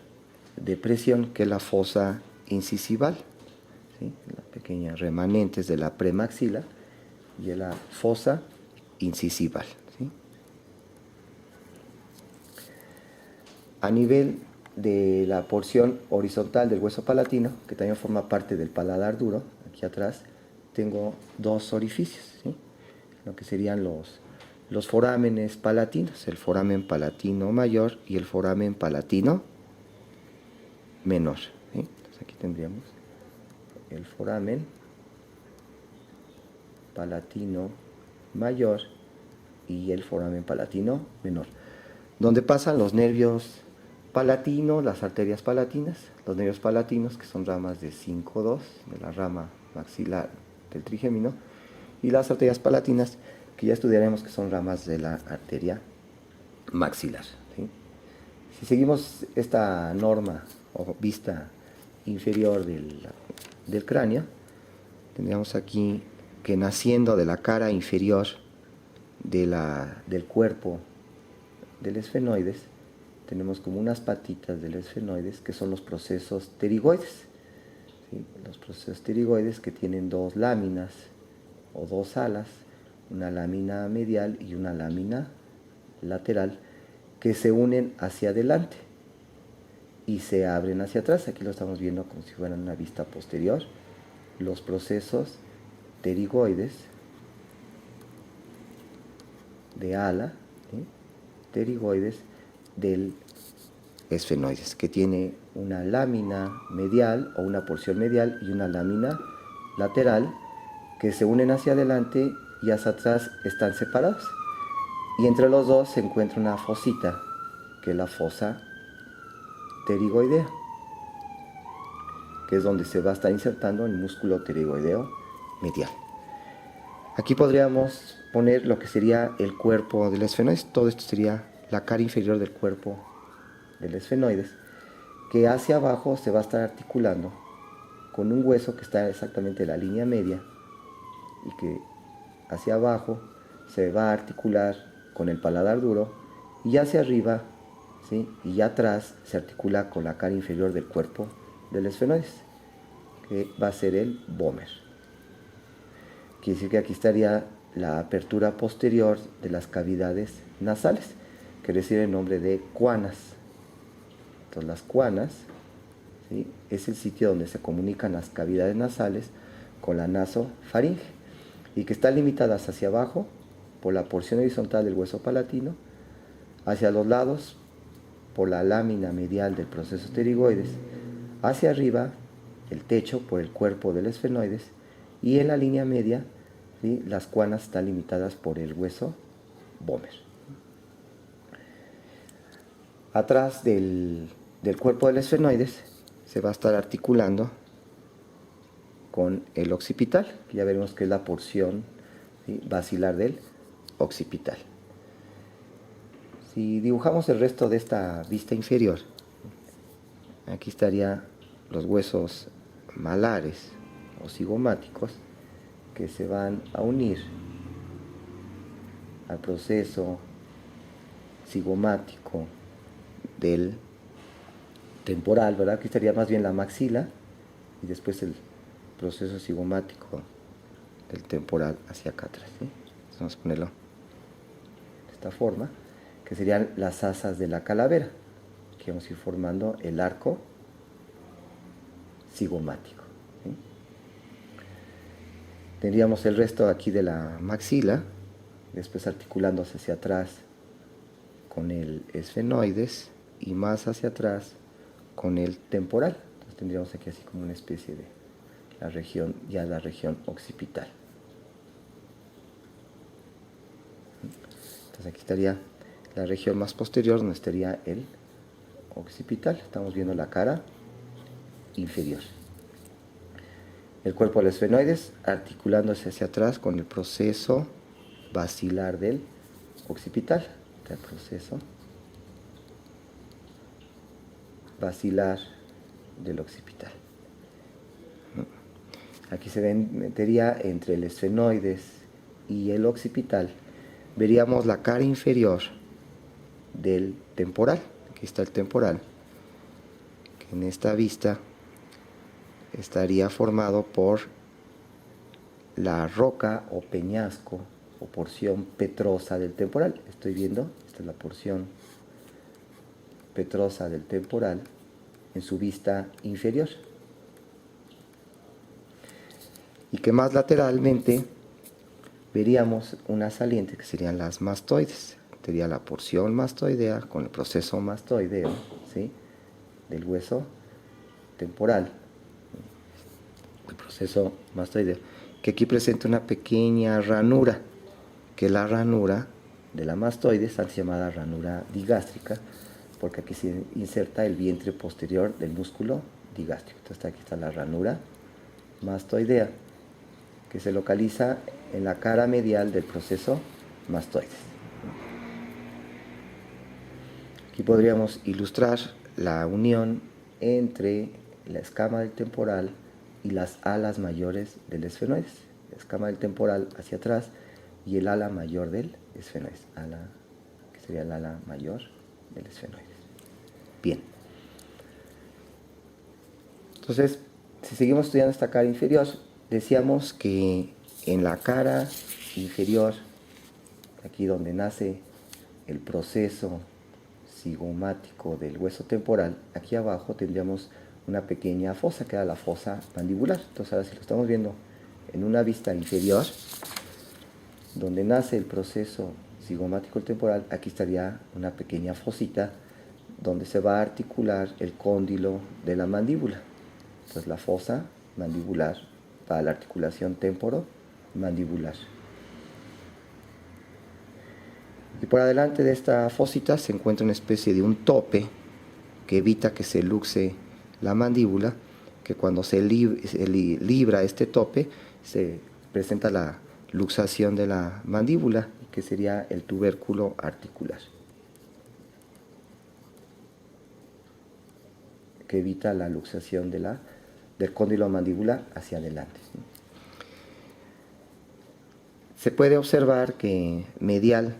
depresión que es la fosa incisival, ¿sí?, las pequeñas remanentes de la premaxila, y es la fosa incisival, ¿sí? A nivel de la porción horizontal del hueso palatino, que también forma parte del paladar duro, aquí atrás tengo dos orificios, ¿sí?, lo que serían los forámenes palatinos, el foramen palatino mayor y el foramen palatino menor, ¿sí? Entonces aquí tendríamos el foramen palatino mayor y el foramen palatino menor, donde pasan los nervios palatinos, las arterias palatinas, los nervios palatinos, que son ramas de 5-2 de la rama maxilar del trigémino, y las arterias palatinas, que ya estudiaremos, que son ramas de la arteria maxilar, ¿sí? Si seguimos esta norma o vista inferior del cráneo, tendríamos aquí que naciendo de la cara inferior del cuerpo del esfenoides, tenemos como unas patitas del esfenoides, que son los procesos pterigoides, ¿sí? Los procesos pterigoides, que tienen dos láminas o dos alas, una lámina medial y una lámina lateral, que se unen hacia adelante y se abren hacia atrás. Aquí lo estamos viendo como si fueran una vista posterior. Los procesos pterigoides de ala, ¿sí?, pterigoides del esfenoides, que tiene una lámina medial o una porción medial y una lámina lateral, que se unen hacia adelante y hacia atrás están separados. Y entre los dos se encuentra una fosita, que es la fosa pterigoidea, que es donde se va a estar insertando el músculo pterigoideo medial. Aquí podríamos poner lo que sería el cuerpo del esfenoides. Todo esto sería la cara inferior del cuerpo del esfenoides, que hacia abajo se va a estar articulando con un hueso que está exactamente en la línea media, y que hacia abajo se va a articular con el paladar duro, y hacia arriba, ¿sí?, y atrás se articula con la cara inferior del cuerpo del esfenoides, que va a ser el vómer. Quiere decir que aquí estaría la apertura posterior de las cavidades nasales, que recibe el nombre de cuanas. Entonces las cuanas, ¿sí?, es el sitio donde se comunican las cavidades nasales con la nasofaringe y que están limitadas hacia abajo por la porción horizontal del hueso palatino, hacia los lados por la lámina medial del proceso pterigoides, hacia arriba el techo por el cuerpo del esfenoides y en la línea media, ¿sí?, las cuanas están limitadas por el hueso vómer. Atrás del cuerpo del esfenoides se va a estar articulando con el occipital, que ya veremos que es la porción, ¿sí?, basilar del occipital. Si dibujamos el resto de esta vista inferior, aquí estarían los huesos malares o cigomáticos que se van a unir al proceso cigomático del temporal, ¿verdad? Aquí estaría más bien la maxila y después el proceso cigomático del temporal hacia acá atrás, ¿sí? Entonces vamos a ponerlo de esta forma, que serían las asas de la calavera, que vamos a ir formando el arco cigomático, ¿sí? Tendríamos el resto aquí de la maxila, después articulándose hacia atrás con el esfenoides y más hacia atrás con el temporal. Entonces tendríamos aquí así como una especie de la región occipital. Entonces aquí estaría la región más posterior, donde estaría el occipital. Estamos viendo la cara inferior. El cuerpo del esfenoides articulándose hacia atrás con el proceso basilar del occipital. El proceso basilar del occipital. Aquí se metería entre el esfenoides y el occipital. Veríamos la cara inferior del temporal. Aquí está el temporal, que en esta vista estaría formado por la roca o peñasco o porción petrosa del temporal. Estoy viendo, esta es la porción petrosa del temporal en su vista inferior. Y que más lateralmente veríamos una saliente que serían las mastoides. Sería la porción mastoidea con el proceso mastoideo, ¿sí?, del hueso temporal. El proceso mastoideo, que aquí presenta una pequeña ranura, que es la ranura de la mastoides, antes llamada ranura digástrica, porque aquí se inserta el vientre posterior del músculo digástrico. Entonces aquí está la ranura mastoidea, que se localiza en la cara medial del proceso mastoides. Aquí podríamos ilustrar la unión entre la escama del temporal y las alas mayores del esfenoides. La escama del temporal hacia atrás y el ala mayor del esfenoides. Que sería el ala mayor del esfenoides. Bien. Entonces, si seguimos estudiando esta cara inferior, decíamos que en la cara inferior, aquí donde nace el proceso cigomático del hueso temporal, aquí abajo tendríamos una pequeña fosa, que era la fosa mandibular. Entonces ahora si lo estamos viendo en una vista inferior, donde nace el proceso cigomático del temporal, aquí estaría una pequeña fosita donde se va a articular el cóndilo de la mandíbula. Entonces la fosa mandibular para la articulación temporomandibular. Y por adelante de esta fosita se encuentra una especie de un tope que evita que se luxe la mandíbula, que cuando se libra este tope se presenta la luxación de la mandíbula, que sería el tubérculo articular, que evita la luxación del cóndilo mandibular hacia adelante. Se puede observar que medial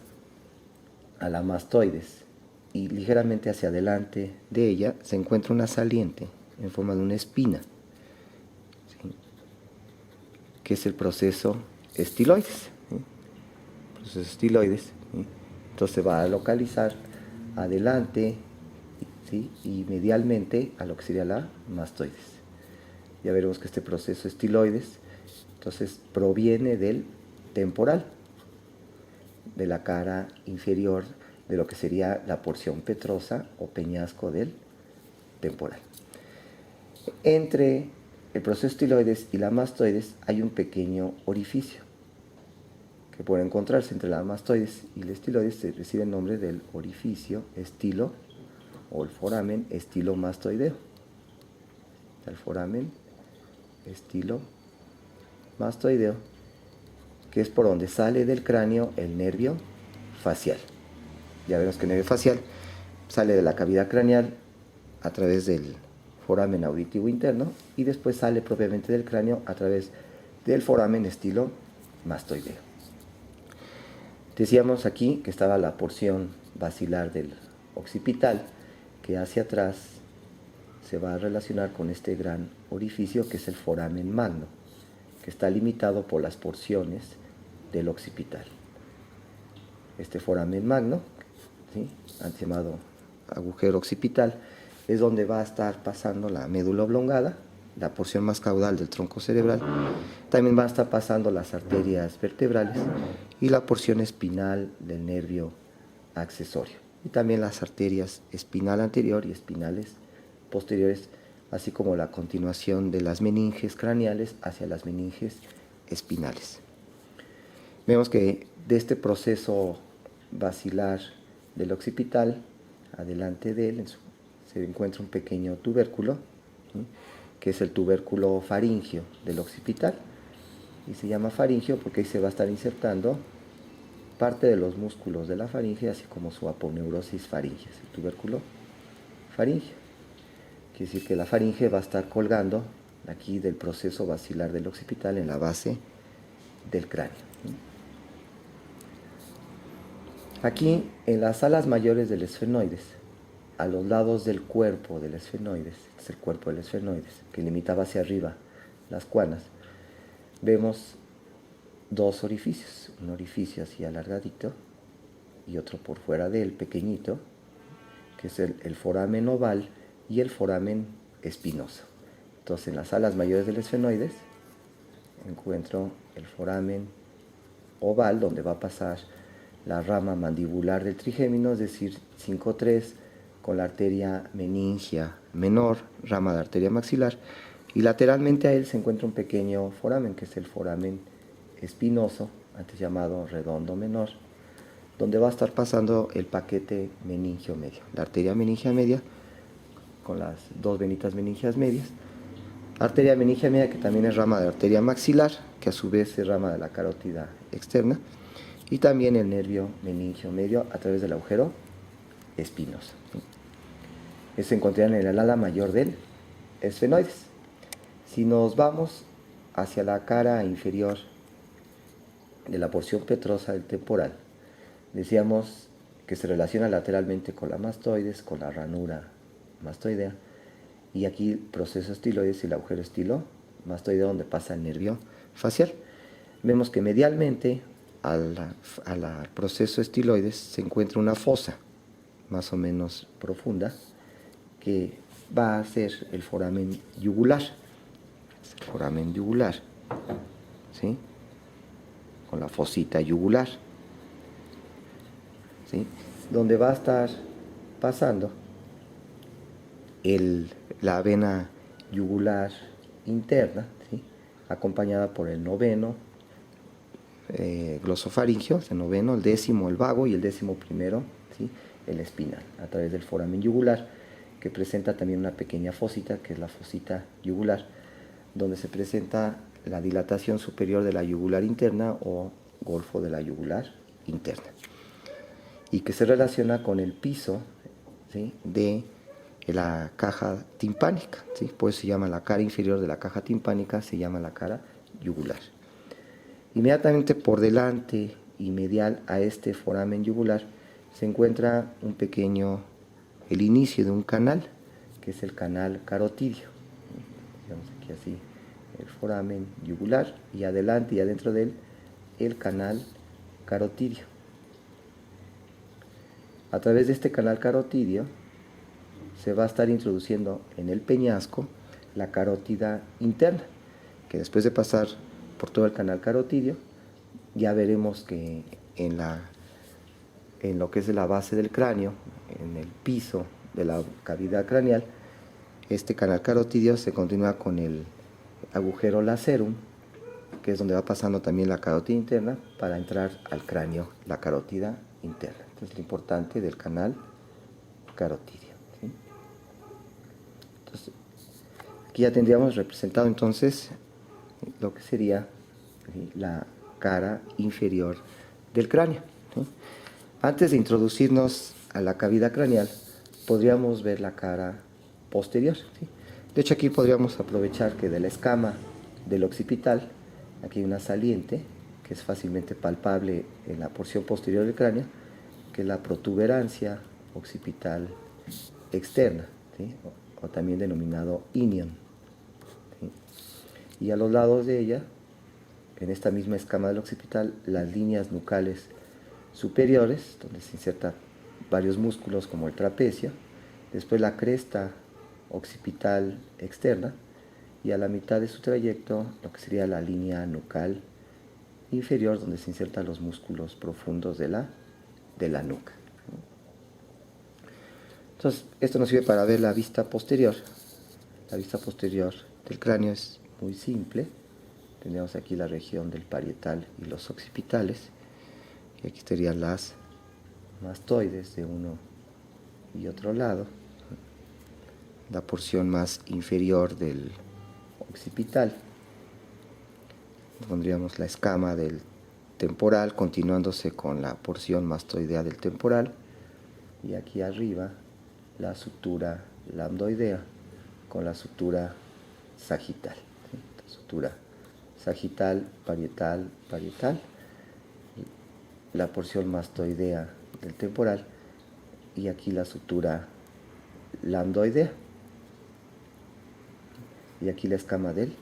a la mastoides y ligeramente hacia adelante de ella se encuentra una saliente en forma de una espina, ¿sí?, que es el proceso estiloides, ¿sí?, proceso estiloides, ¿sí? Entonces se va a localizar adelante, ¿sí?, y medialmente a lo que sería la mastoides. Ya veremos que este proceso estiloides Entonces proviene del temporal, de la cara inferior de lo que sería la porción petrosa o peñasco del temporal. Entre el proceso estiloides y la mastoides hay un pequeño orificio que puede encontrarse entre la mastoides y el estiloides. Se recibe el nombre del orificio estilo o el foramen estilomastoideo. El foramen estilomastoideo, que es por donde sale del cráneo el nervio facial. Ya vemos que el nervio facial sale de la cavidad craneal a través del foramen auditivo interno y después sale propiamente del cráneo a través del foramen estilomastoideo. Decíamos aquí que estaba la porción basilar del occipital, que hacia atrás se va a relacionar con este gran orificio que es el foramen magno, que está limitado por las porciones del occipital. Este foramen magno, ¿sí?, antes llamado agujero occipital, es donde va a estar pasando la médula oblongada, la porción más caudal del tronco cerebral. También va a estar pasando las arterias vertebrales y la porción espinal del nervio accesorio. Y también las arterias espinal anterior y espinales posteriores, así como la continuación de las meninges craneales hacia las meninges espinales. Vemos que de este proceso basilar del occipital, adelante de él se encuentra un pequeño tubérculo, ¿sí?, que es el tubérculo faríngeo del occipital, y se llama faríngeo porque ahí se va a estar insertando parte de los músculos de la faringe, así como su aponeurosis faríngea, el tubérculo faríngeo. Quiere decir que la faringe va a estar colgando aquí del proceso basilar del occipital en la base del cráneo. Aquí, en las alas mayores del esfenoides, a los lados del cuerpo del esfenoides, este es el cuerpo del esfenoides, que limitaba hacia arriba las cuanas, vemos dos orificios, un orificio así alargadito y otro por fuera de él, pequeñito, que es el foramen oval y el foramen espinoso. Entonces, en las alas mayores del esfenoides encuentro el foramen oval, donde va a pasar la rama mandibular del trigémino, es decir, 5-3, con la arteria meningia menor, rama de arteria maxilar, y lateralmente a él se encuentra un pequeño foramen, que es el foramen espinoso, antes llamado redondo menor, donde va a estar pasando el paquete meningio medio, la arteria meningia media, con las dos venitas meningias medias, arteria meningia media, que también es rama de arteria maxilar, que a su vez es rama de la carótida externa, y también el nervio meningio medio a través del agujero espinoso. Se encontrarían en el ala mayor del esfenoides. Si nos vamos hacia la cara inferior de la porción petrosa del temporal, decíamos que se relaciona lateralmente con la mastoides, con la ranura mastoidea, y aquí el proceso estiloides y el agujero estilomastoideo, donde pasa el nervio facial. Vemos que medialmente al proceso estiloides se encuentra una fosa más o menos profunda, que va a ser el foramen yugular. El foramen yugular, ¿sí?, con la fosita yugular, ¿sí?, donde va a estar pasando la vena yugular interna, ¿sí?, acompañada por el noveno glosofaringio, el noveno, el décimo, el vago, y el 11º, ¿sí?, el espinal, a través del foramen yugular, que presenta también una pequeña fosita, que es la fosita yugular, donde se presenta la dilatación superior de la yugular interna o golfo de la yugular interna, y que se relaciona con el piso, ¿sí?, de la caja timpánica, ¿sí?, por eso se llama la cara inferior de la caja timpánica, se llama la cara yugular. Inmediatamente por delante y medial a este foramen yugular se encuentra el inicio de un canal, que es el canal carotidio. Digamos aquí así, el foramen yugular, y adelante y adentro de él el canal carotidio. A través de este canal carotidio se va a estar introduciendo en el peñasco la carótida interna, que después de pasar por todo el canal carotidio. Ya veremos que en lo que es la base del cráneo, en el piso de la cavidad craneal, este canal carotidio se continúa con el agujero lacerum, que es donde va pasando también la carótida interna para entrar al cráneo, la carótida interna. Entonces, lo importante del canal carotidio, ¿sí? Entonces, aquí ya tendríamos representado entonces lo que sería, ¿sí?, la cara inferior del cráneo, ¿sí? Antes de introducirnos a la cavidad craneal, podríamos ver la cara posterior, ¿sí? De hecho, aquí podríamos aprovechar que de la escama del occipital, aquí hay una saliente que es fácilmente palpable en la porción posterior del cráneo, que es la protuberancia occipital externa, ¿sí?, o también denominado inion, ¿sí? Y a los lados de ella, en esta misma escama del occipital, las líneas nucales superiores, donde se insertan varios músculos como el trapecio, después la cresta occipital externa, y a la mitad de su trayecto lo que sería la línea nucal inferior, donde se insertan los músculos profundos de la nuca. Entonces, esto nos sirve para ver la vista posterior. La vista posterior del cráneo es muy simple. Tenemos aquí la región del parietal y los occipitales, y aquí estarían las mastoides de uno y otro lado, la porción más inferior del occipital. Pondríamos la escama del temporal continuándose con la porción mastoidea del temporal, y aquí arriba la sutura lambdoidea con la sutura sagital, ¿sí? Sutura sagital, parietal, parietal, la porción mastoidea del temporal, y aquí la sutura lambdoidea, y aquí la escama del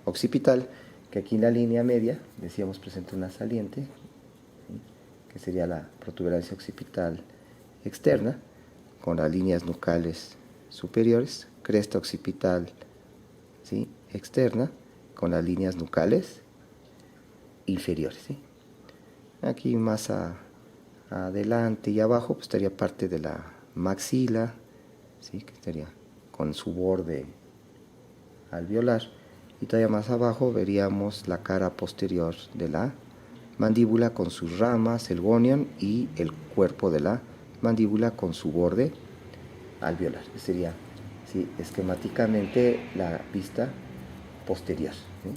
occipital, que aquí en la línea media, decíamos, presenta una saliente, ¿sí?, que sería la protuberancia occipital externa, con las líneas nucales superiores, cresta occipital, ¿sí?, externa, con las líneas nucales inferiores, ¿sí? Aquí más adelante y abajo pues estaría parte de la maxila, ¿sí?, que estaría con su borde alveolar, y todavía más abajo veríamos la cara posterior de la mandíbula con sus ramas, el gonion, y el cuerpo de la mandíbula con su borde alveolar. Sería, ¿sí?, esquemáticamente la vista posterior, ¿sí?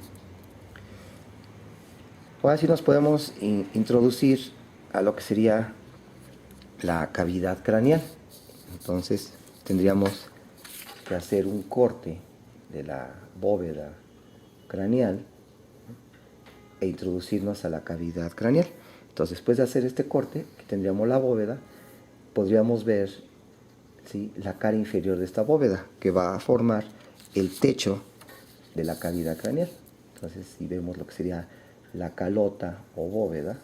Ahora sí nos podemos introducir a lo que sería la cavidad craneal. Entonces tendríamos que hacer un corte de la bóveda craneal e introducirnos a la cavidad craneal. Entonces, después de hacer este corte, que tendríamos la bóveda, podríamos ver, ¿sí?, la cara inferior de esta bóveda, que va a formar el techo de la cavidad craneal. Entonces, si vemos lo que sería la calota o bóveda,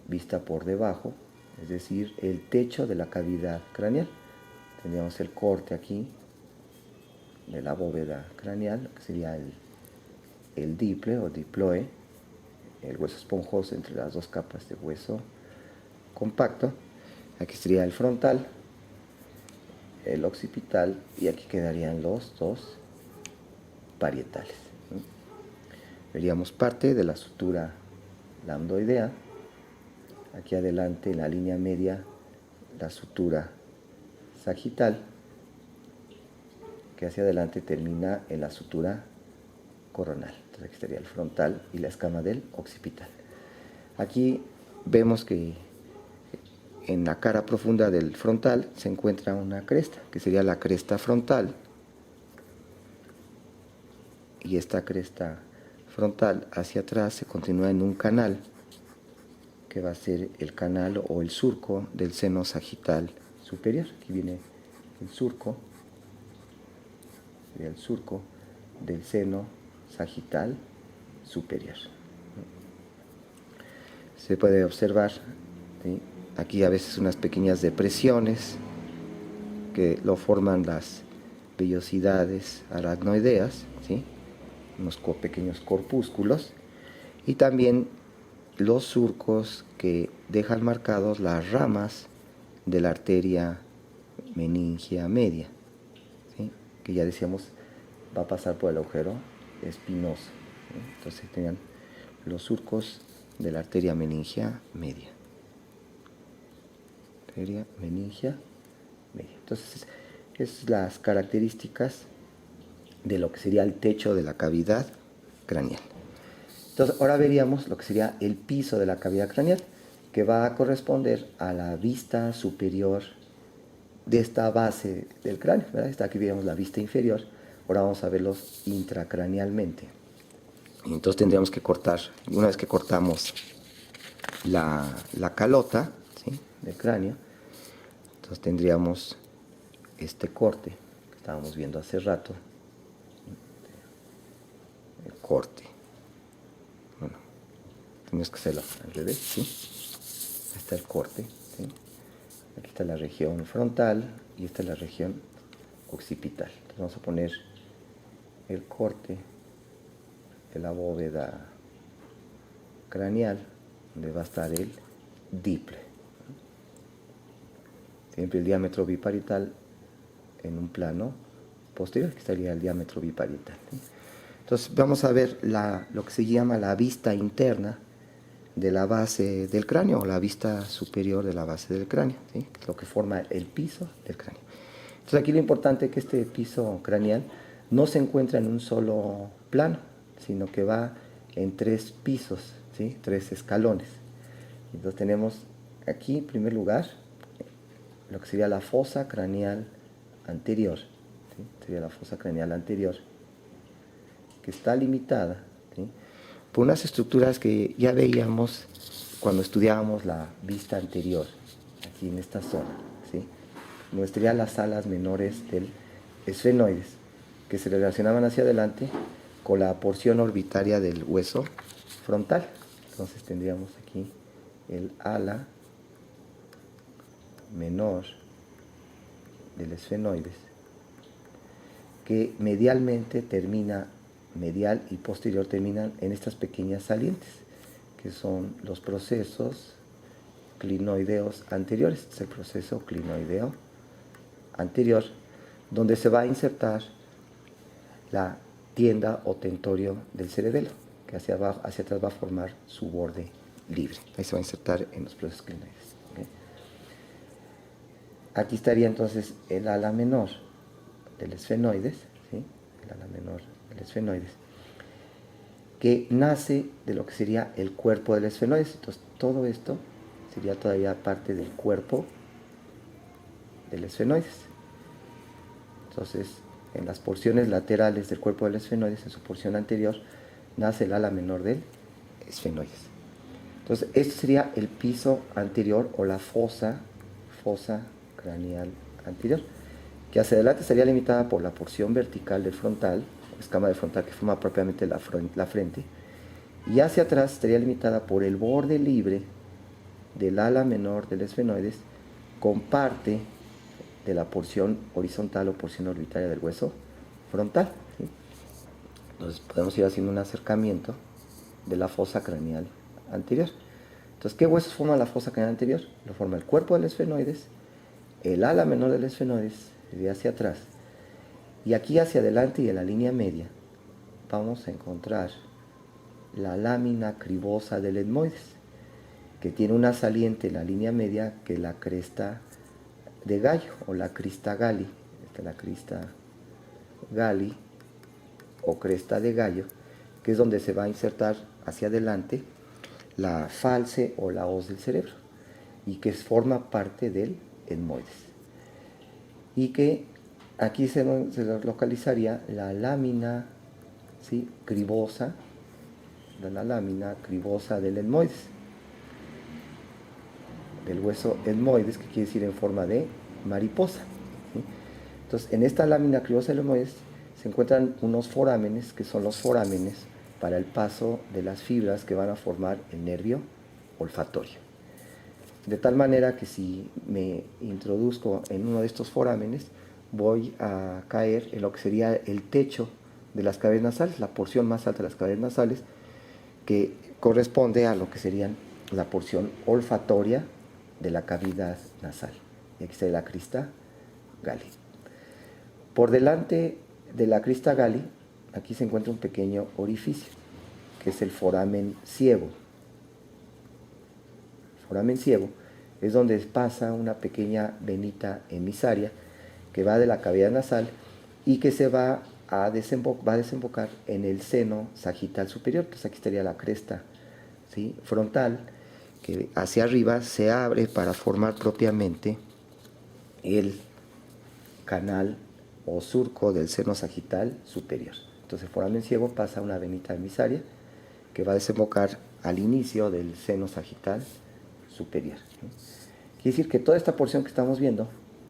vista por debajo, es decir, el techo de la cavidad craneal, tendríamos el corte aquí de la bóveda craneal, que sería el diple o diploe, el hueso esponjoso entre las dos capas de hueso compacto. Aquí sería el frontal, el occipital, y aquí quedarían los dos parietales. Veríamos parte de la sutura lambdoidea. Aquí adelante en la línea media la sutura sagital, que hacia adelante termina en la sutura coronal. Entonces aquí estaría el frontal y la escama del occipital. Aquí vemos que en la cara profunda del frontal se encuentra una cresta, que sería la cresta frontal, y esta cresta frontal hacia atrás se continúa en un canal, que va a ser el canal o el surco del seno sagital superior. Aquí viene el surco del seno sagital superior. Se puede observar, ¿sí?, aquí a veces unas pequeñas depresiones que lo forman las vellosidades aracnoideas, ¿sí?, unos pequeños corpúsculos, y también los surcos que dejan marcados las ramas de la arteria meningia media, ¿sí? Que ya decíamos va a pasar por el agujero espinoso, ¿sí? Entonces tenían los surcos de la arteria meningia media. Arteria meningia media. Entonces, es las características de lo que sería el techo de la cavidad craneal. Entonces, ahora veríamos lo que sería el piso de la cavidad craneal, que va a corresponder a la vista superior de esta base del cráneo, ¿verdad? Aquí vemos la vista inferior, ahora vamos a verlos intracranealmente. Y entonces tendríamos que cortar, una vez que cortamos la calota, ¿sí?, del cráneo, entonces tendríamos este corte que estábamos viendo hace rato, el corte. Bueno, tenemos que hacerlo al revés, ¿sí? Ahí está el corte, ¿sí? Aquí está la región frontal y esta es la región occipital. Entonces vamos a poner el corte de la bóveda craneal, donde va a estar el diple. Siempre el diámetro biparietal en un plano posterior, que estaría el diámetro biparietal, ¿sí? Entonces vamos a ver lo que se llama la vista interna de la base del cráneo, o la vista superior de la base del cráneo, ¿sí?, que es lo que forma el piso del cráneo. Entonces aquí lo importante es que este piso craneal no se encuentra en un solo plano, sino que va en 3 pisos, ¿sí?, 3 escalones. Entonces tenemos aquí, en primer lugar, lo que sería la fosa craneal anterior, ¿sí? Sería la fosa craneal anterior, que está limitada, ¿sí?, por unas estructuras que ya veíamos cuando estudiábamos la vista anterior, aquí en esta zona, ¿sí?, muestran las alas menores del esfenoides, que se relacionaban hacia adelante con la porción orbitaria del hueso frontal. Entonces tendríamos aquí el ala menor del esfenoides, que medialmente termina, medial y posterior terminan en estas pequeñas salientes, que son los procesos clinoideos anteriores. Este es el proceso clinoideo anterior, donde se va a insertar la tienda o tentorio del cerebelo, que hacia atrás va a formar su borde libre. Ahí se va a insertar en los procesos clinoides, ¿okay? Aquí estaría entonces el ala menor del esfenoides, ¿sí?, el ala menor del esfenoides, que nace de lo que sería el cuerpo del esfenoides. Entonces todo esto sería todavía parte del cuerpo del esfenoides. Entonces, en las porciones laterales del cuerpo del esfenoides, en su porción anterior, nace el ala menor del esfenoides. Entonces, este sería el piso anterior, o la fosa craneal anterior, que hacia adelante estaría limitada por la porción vertical del frontal, escama del frontal, que forma propiamente la frente, y hacia atrás estaría limitada por el borde libre del ala menor del esfenoides, con parte de la porción horizontal o porción orbitaria del hueso frontal, ¿sí? Entonces podemos ir haciendo un acercamiento de la fosa craneal anterior. Entonces, ¿qué huesos forman la fosa craneal anterior? Lo forma el cuerpo del esfenoides, el ala menor del esfenoides, de hacia atrás, y aquí hacia adelante y en la línea media vamos a encontrar la lámina cribosa del etmoides, que tiene una saliente en la línea media, que es la cresta de gallo, o la crista gali. Esta es la crista gali o cresta de gallo, que es donde se va a insertar hacia adelante la falce o la hoz del cerebro, y que forma parte del etmoides, y que aquí se localizaría la lámina, ¿sí?, cribosa, la lámina cribosa del etmoides, del hueso etmoides, que quiere decir en forma de mariposa, ¿sí? Entonces, en esta lámina cribosa del etmoides se encuentran unos forámenes, que son los forámenes para el paso de las fibras que van a formar el nervio olfatorio. De tal manera que si me introduzco en uno de estos forámenes, voy a caer en lo que sería el techo de las cavidades nasales, la porción más alta de las cavidades nasales, que corresponde a lo que serían la porción olfatoria de la cavidad nasal. Y aquí está la crista Galli. Por delante de la crista Galli, aquí se encuentra un pequeño orificio, que es el foramen ciego. El foramen ciego es donde pasa una pequeña venita emisaria que va de la cavidad nasal y que se va a desembocar en el seno sagital superior. Pues aquí estaría la cresta, ¿sí?, frontal, que hacia arriba se abre para formar propiamente el canal o surco del seno sagital superior. Entonces el foramen ciego pasa una venita emisaria que va a desembocar al inicio del seno sagital superior. Quiere decir que toda esta porción que estamos viendo